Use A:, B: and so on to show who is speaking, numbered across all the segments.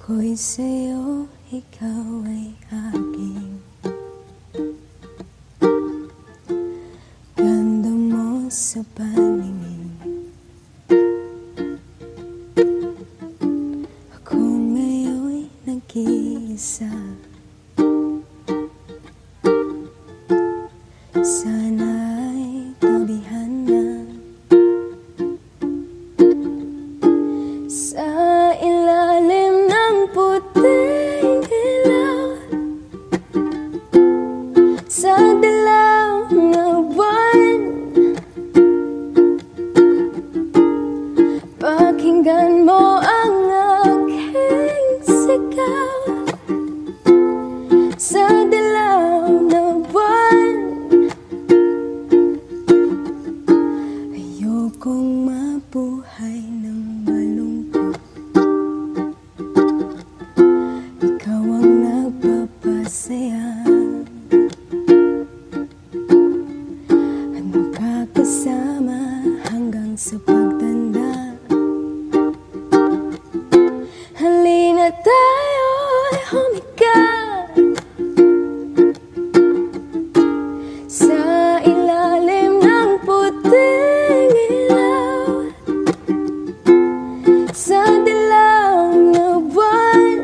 A: Ako'y sa'yo, ikaw ay aking. Ganda mo sa paningin. Ako ngayon'y nag-iisa. Sana'y tabihan na sa ilalim ng puting ilaw, sa dilaw na buwan. Pakinggan mo ang aking sigaw sa dilaw na buwan. Ayokong mabuhay ng malungkot. Ikaw ang nagpapasaya at magkakasama hanggang sa pagtanda. Halina tayo'y humiga sa ilalim ng puting ilaw, sa dilaw na buwan.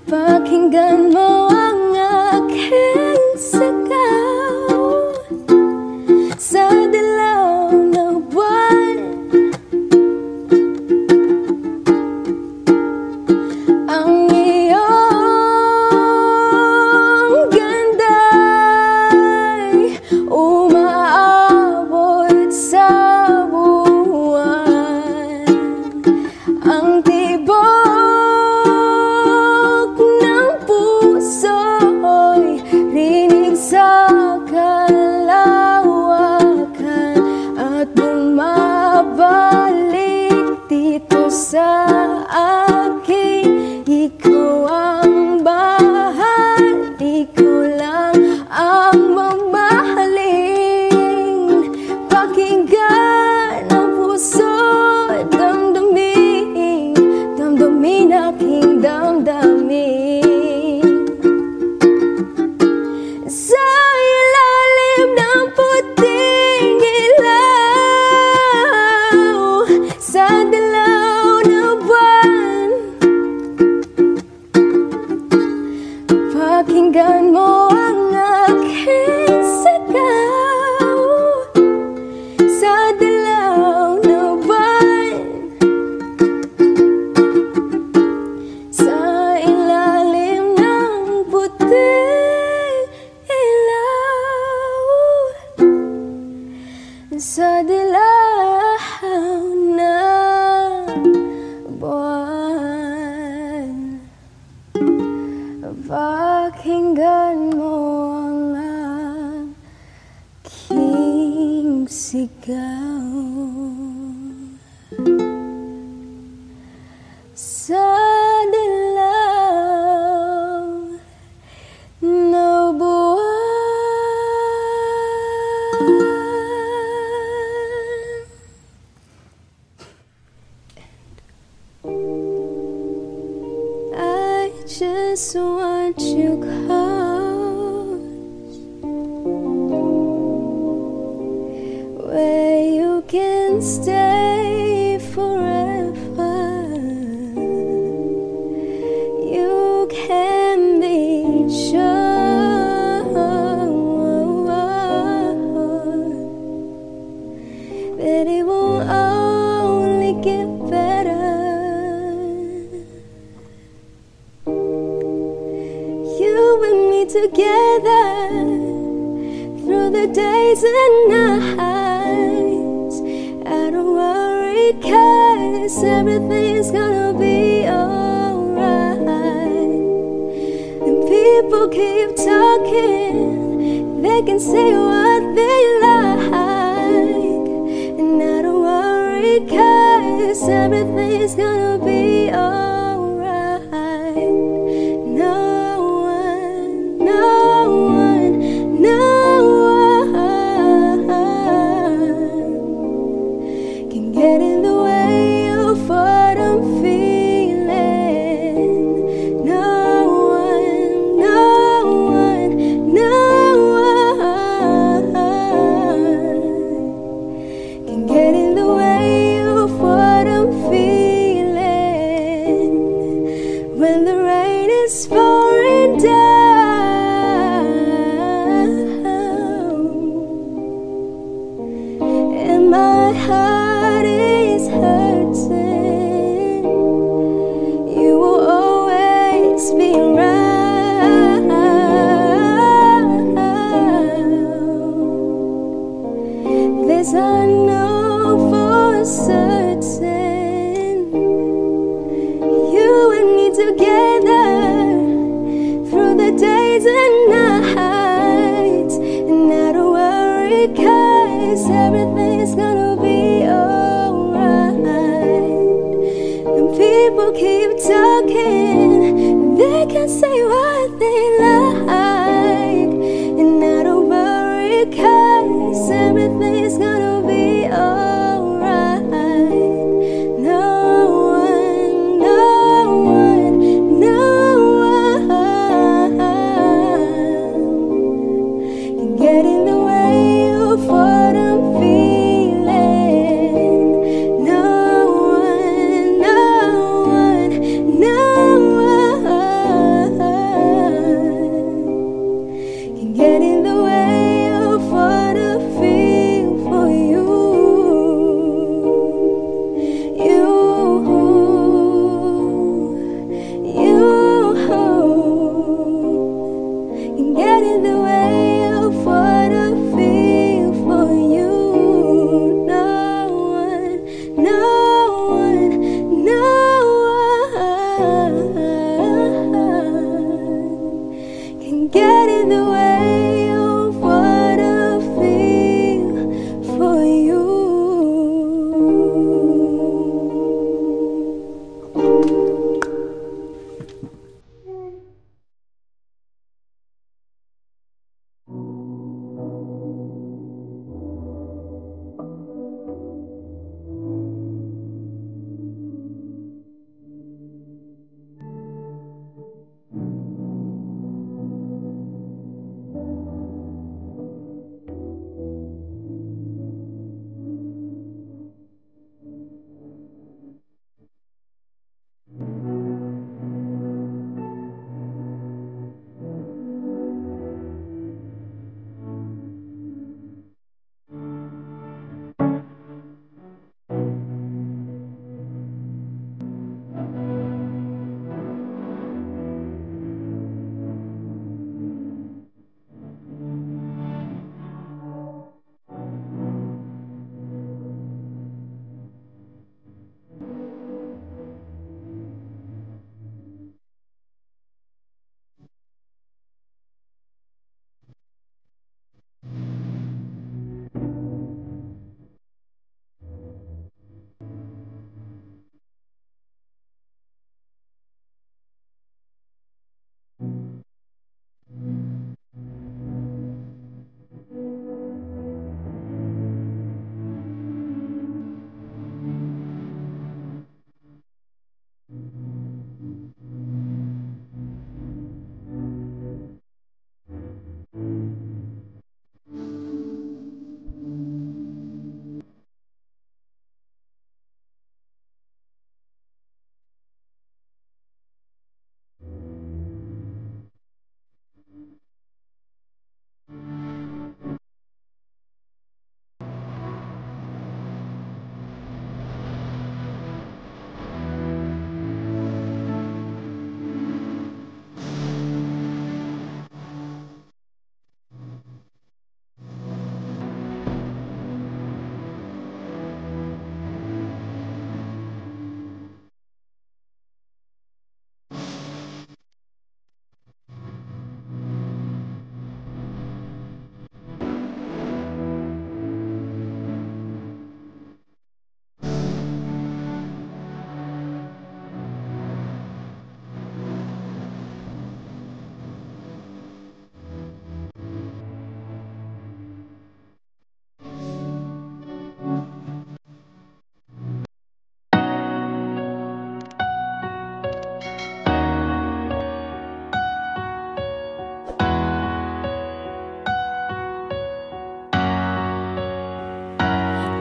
A: Pakinggan mo ang aking sigaw sa dilaw na buwan. Ang iyong ganda'y umaabot sa buwan. Ang tibok ng puso'y rinig sa kalawakan at bumabalik dito sa akin. Ikaw ang bahal, ikaw lang ang mamahalin. Pakinggan ang puso't damdamin, damdamin aking damdamin. Sa ilalim ng puting ilaw, sa dilaw na buwan. Pakinggan mo ang aking sigaw sa dilaw na buwan. Sa ilalim ng puting ilaw, sa dilaw na buwan. Pakinggan mo ang aking sigaw sa dilaw na buwan. I just want you close, where you can stay forever. You can be sure that it will only get better. Together through the days and nights, I don't worry, 'cause everything's gonna be alright. And people keep talking, they can say what they like, and I don't worry, 'cause everything's gonna be alright. Get in the way of can get in the way of what I feel for you.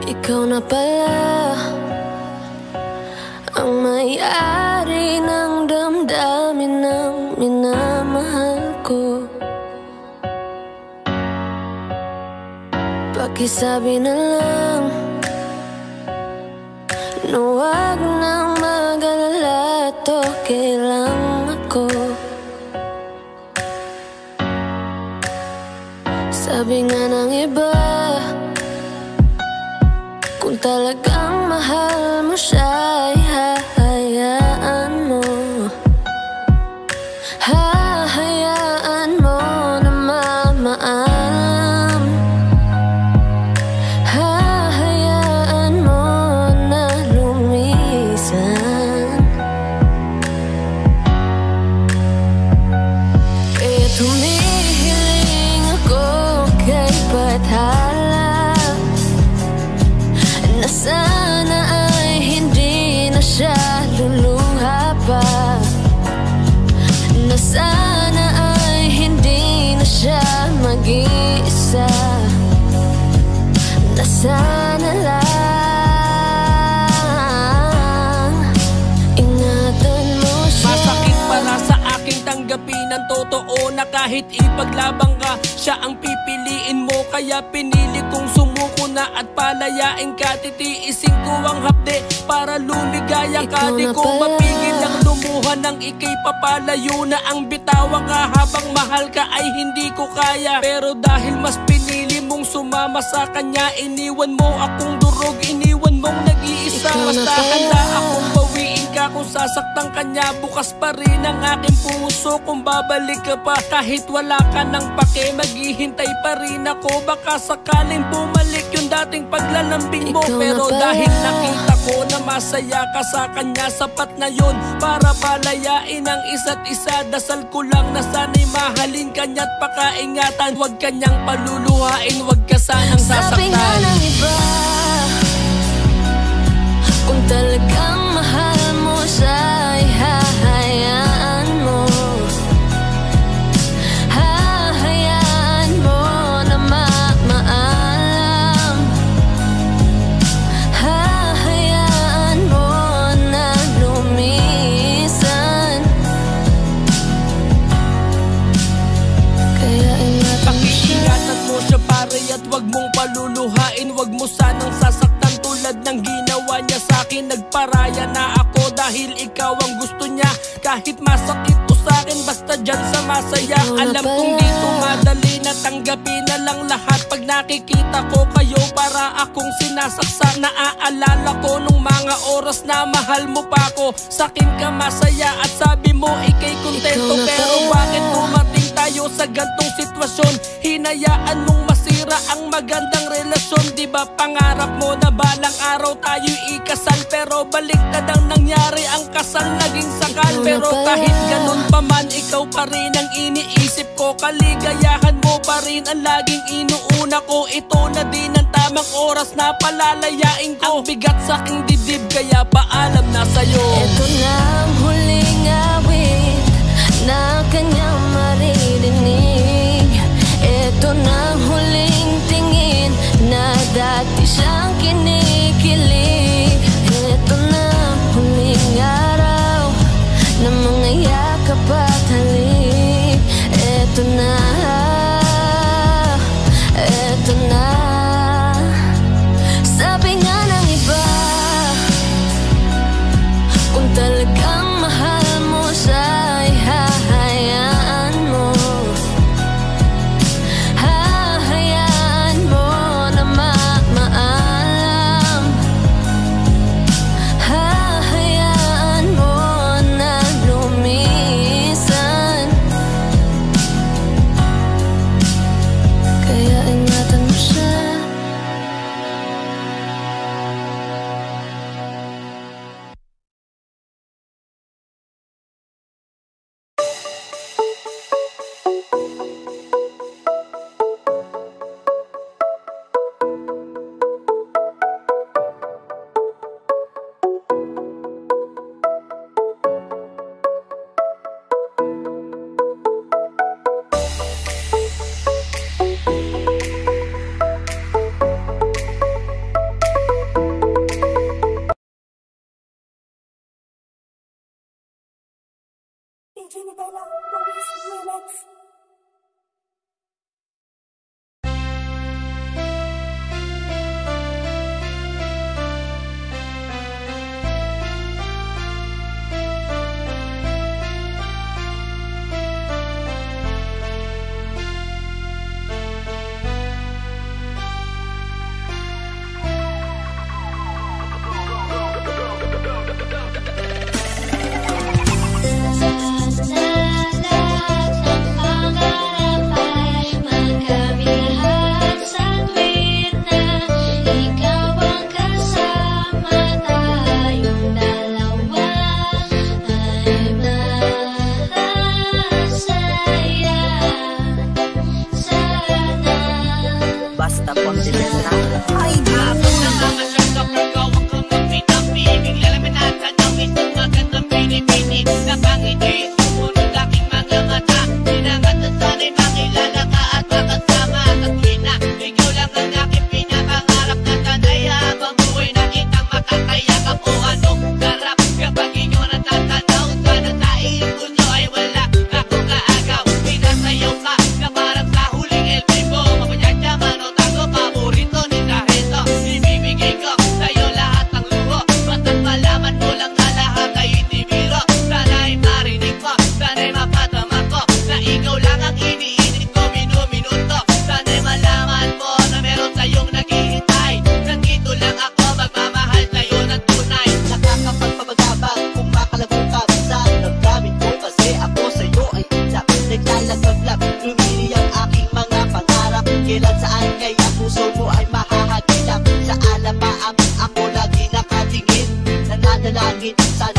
B: Ikaw na pala ang may-ari ng damdamin ng minamahal ko. Pakisabi na lang na huwag nang mag-alala, to kailang ako. Sabi nga ng iba, kung talagang mahal mo siya, ay hahayaan mo. Hahayaan mo na mamaalam. Hahayaan mo na lumisan. Kaya tumihiling ako kay Bathala na sana ay hindi na siya luluha pa, na sana ay hindi na siya mag-iisa, na sana lang ingatan mo siya.
C: Masakit para sa aking tanggapin ang totoo na kahit ipaglabang ka, siya ang pipiliin mo. Kaya pinili kong sumuko na at palayain ka. Titiisin ko ang hapde para lumigaya ka. Di ko mapigil ang lumuha nang ika'y papalayo na. Ang bitawa nga habang mahal ka ay hindi ko kaya. Pero dahil mas pinili mong sumama sa kanya, iniwan mo akong duro nadurog, iniwan mong nag-iisa. Basta handa akong bawiin ka kung sasaktan kanya. Bukas pa rin ang aking puso kung babalik ka pa. Kahit wala ka ng pake, maghihintay pa rin ako. Baka sakaling bumalik yung dating paglalambing mo. Pero dahil nakita ko na masaya ka sa kanya, sapat na yun para palayain ang isa't isa. Dasal ko lang na sana'y mahalin kanya't pakaingatan. Huwag kanyang paluluhain, huwag ka sanang sasaktan.
B: Sabi nga ng iba, kung talagang mahal mo siya, ay hahayaan mo. Hahayaan mo na maalam. Hahayaan mo na lumisan. Kaya ingatan mo siya.
C: Pakiingatan mo siya pare at wag mong paluluhain. Wag mo sanang sasaktan tulad ng ginawa niya sa'kin. Nagparaya na ako dahil ikaw ang gusto niya. Kahit masakit to sa'kin, basta dyan sa masaya. Alam kong dito madali na tanggapin na lang lahat. Pag nakikita ko kayo para akong sinasaksak. Naaalala ko nung mga oras na mahal mo pa ako. Sa'kin ka masaya at sabi mo ikay kontento. Pero bakit dumating tayo sa gantong sitwasyon? Hinayaan mong masira ang magandang relasyon. Diba pangarap mo na balang araw tayo'y ikasal? Pero baliktad ang nangyari, ang kasal naging sakal. Pero kahit ganun pa man, ikaw pa rin ang iniisip ko. Kaligayahan mo pa rin ang laging inuuna ko. Ito na din ang tamang oras na palalayain ko. Ang bigat sa aking dibdib kaya paalam na sa'yo.
B: Ito na ang huling awit na kanyang maririnig. Ito na ang huling tingin na dati siyang kinikilig. Ito na ang huling araw na mga yakap at halik. Ito na, ito na. Sabi nga ng iba, kung talagang mahal mo siya, ay hahayaan mo. Hahayaan mo na maalam. Hahayaan mo na lumisan. Kaya ingatan mo siya.
A: La la la la.
D: kita sa